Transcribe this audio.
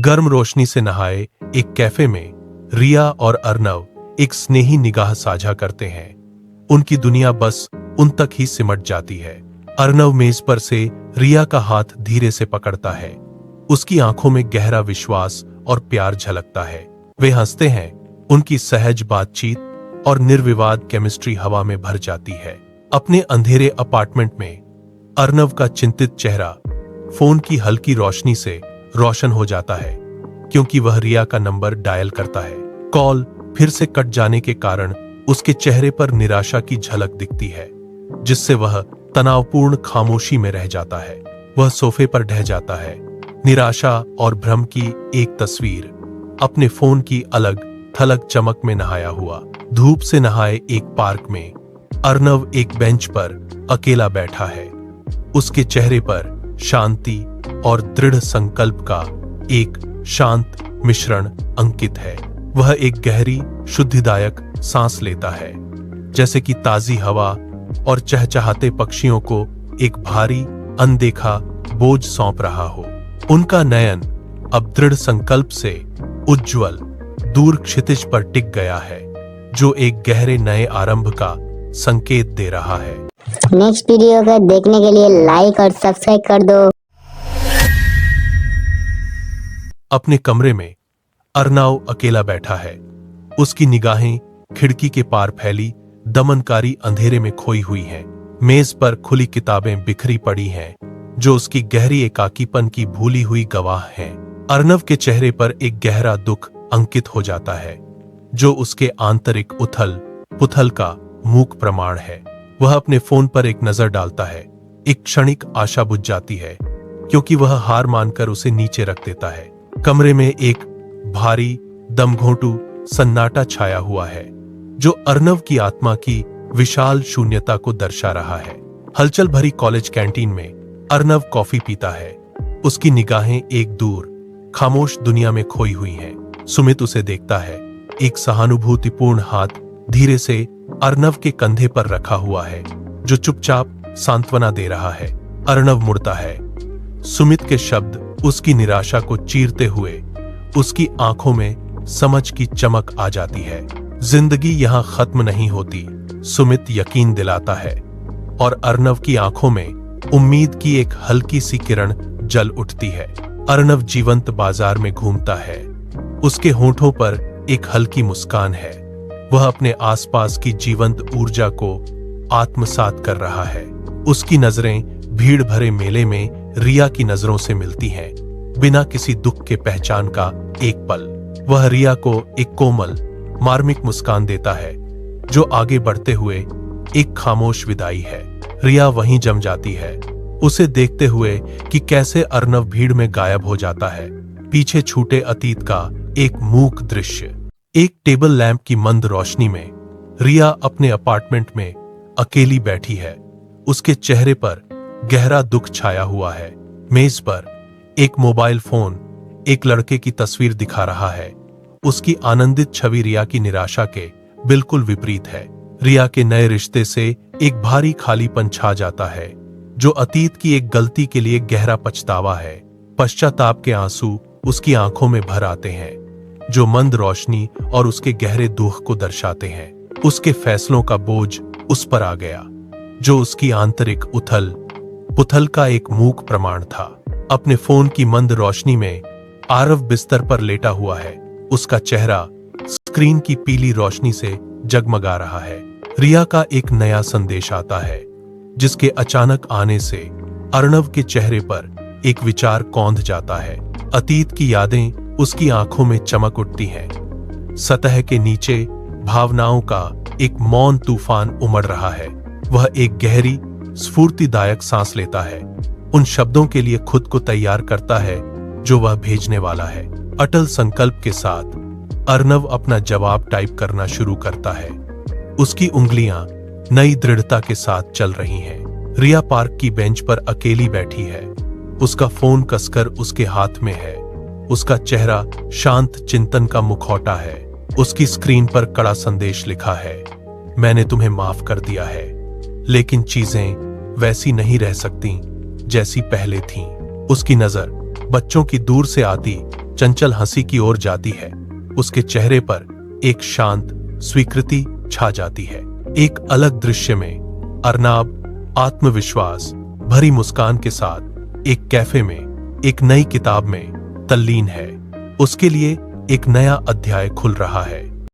गर्म रोशनी से नहाए एक कैफे में रिया और अर्नव एक स्नेही निगाह साझा करते हैं। उनकी दुनिया बस उन तक ही सिमट जाती है। अर्नव मेज पर से रिया का हाथ धीरे से पकड़ता है। उसकी आंखों में गहरा विश्वास और प्यार झलकता है। वे हंसते हैं। उनकी सहज बातचीत और निर्विवाद केमिस्ट्री हवा में भर जाती है। अपने अंधेरे अपार्टमेंट में अर्नव का चिंतित चेहरा फोन की हल्की रोशनी से रोशन हो जाता है, क्योंकि वह रिया का नंबर डायल करता है। कॉल फिर से कट जाने के कारण उसके चेहरे पर निराशा की झलक दिखती है, जिससे वह तनावपूर्ण खामोशी में रह जाता है। वह सोफे पर ढह जाता है, निराशा और भ्रम की एक तस्वीर अपने फोन की अलग थलग चमक में नहाया हुआ। धूप से नहाए एक पार्क में अर्नव एक बेंच पर अकेला बैठा है। उसके चेहरे पर शांति और दृढ़ संकल्प का एक शांत मिश्रण अंकित है। वह एक गहरी शुद्धिदायक सांस लेता है, जैसे कि ताजी हवा और चहचहाते पक्षियों को एक भारी अनदेखा बोझ सौंप रहा हो। उनका नयन अब दृढ़ संकल्प से उज्ज्वल दूर क्षितिज पर टिक गया है, जो एक गहरे नए आरंभ का संकेत दे रहा है। नेक्स्ट वीडियो को देखने के लिए लाइक और सब्सक्राइब कर दो। अपने कमरे में अर्नव अकेला बैठा है। उसकी निगाहें खिड़की के पार फैली दमनकारी अंधेरे में खोई हुई हैं। मेज पर खुली किताबें बिखरी पड़ी हैं, जो उसकी गहरी एकाकीपन की भूली हुई गवाह हैं। अर्नव के चेहरे पर एक गहरा दुख अंकित हो जाता है, जो उसके आंतरिक उथल पुथल का मूक प्रमाण है। वह अपने फोन पर एक नजर डालता है। एक क्षणिक आशा बुझ जाती है, क्योंकि वह हार मानकर उसे नीचे रख देता है। कमरे में एक भारी दमघोंटू सन्नाटा छाया हुआ है, जो अर्नव की आत्मा की विशाल शून्यता को दर्शा रहा है। हलचल भरी कॉलेज कैंटीन में अर्नव कॉफी पीता है। उसकी निगाहें एक दूर खामोश दुनिया में खोई हुई हैं। सुमित उसे देखता है। एक सहानुभूतिपूर्ण हाथ धीरे से अर्नव के कंधे पर रखा हुआ है, जो चुपचाप सांत्वना दे रहा है। अर्नव मुड़ता है। सुमित के शब्द उसकी निराशा को चीरते हुए उसकी आंखों में समझ की चमक आ जाती है। जिंदगी यहां खत्म नहीं होती, सुमित यकीन दिलाता है, और अर्नव की आंखों में उम्मीद की एक हल्की सी किरण जल उठती है। अर्नव जीवंत बाजार में घूमता है। उसके होठों पर एक हल्की मुस्कान है। वह अपने आसपास की जीवंत ऊर्जा को आत्मसात कर रहा है। उसकी नजरें भीड़ भरे मेले में रिया की नजरों से मिलती हैं, बिना किसी दुख के पहचान का एक पल। वह रिया को एक कोमल मार्मिक मुस्कान देता है, जो आगे बढ़ते हुए एक खामोश विदाई है। रिया वहीं जम जाती है, उसे देखते हुए कि कैसे अर्नव भीड़ में गायब हो जाता है। पीछे छूटे अतीत का एक मूक दृश्य। एक टेबल लैंप की मंद रोशनी में रिया अपने अपार्टमेंट में अकेली बैठी है। उसके चेहरे पर गहरा दुख छाया हुआ है। मेज पर एक मोबाइल फोन एक लड़के की तस्वीर दिखा रहा है। उसकी आनंदित छवि रिया की निराशा के बिल्कुल विपरीत है। रिया के नए रिश्ते से एक भारी खालीपन छा जाता है, जो अतीत की एक गलती के लिए गहरा पछतावा है। पश्चाताप के आंसू उसकी आंखों में भर आते हैं, जो मंद रोशनी और उसके गहरे दुख को दर्शाते हैं। उसके फैसलों का बोझ उस पर आ गया, जो उसकी आंतरिक उथल पुथल का एक मूक प्रमाण था। अपने फोन की मंद रोशनी में आरव बिस्तर पर लेटा हुआ है। उसका चेहरा स्क्रीन की पीली रोशनी से जगमगा रहा है। रिया का एक नया संदेश आता है, जिसके अचानक आने से अर्नव के चेहरे पर एक विचार कौंध जाता है। अतीत की यादें उसकी आंखों में चमक उठती हैं। सतह के नीचे भावनाओं का एक मौन तूफान उमड़ रहा है। वह एक गहरी स्फूर्तिदायक सांस लेता है, उन शब्दों के लिए खुद को तैयार करता है जो वह भेजने वाला है। अटल संकल्प के साथ अर्नव अपना जवाब टाइप करना शुरू करता है। उसकी उंगलियां नई दृढ़ता के साथ चल रही हैं। रिया पार्क की बेंच पर अकेली बैठी है। उसका फोन कसकर उसके हाथ में है। उसका चेहरा शांत चिंतन का मुखौटा है। उसकी स्क्रीन पर कड़ा संदेश लिखा है, मैंने तुम्हें माफ कर दिया है, लेकिन चीजें वैसी नहीं रह सकती जैसी पहले थीं। उसकी नजर बच्चों की दूर से आती चंचल हंसी की ओर जाती है। उसके चेहरे पर एक शांत स्वीकृति छा जाती है। एक अलग दृश्य में अर्नाब आत्मविश्वास भरी मुस्कान के साथ एक कैफे में एक नई किताब में तल्लीन है। उसके लिए एक नया अध्याय खुल रहा है।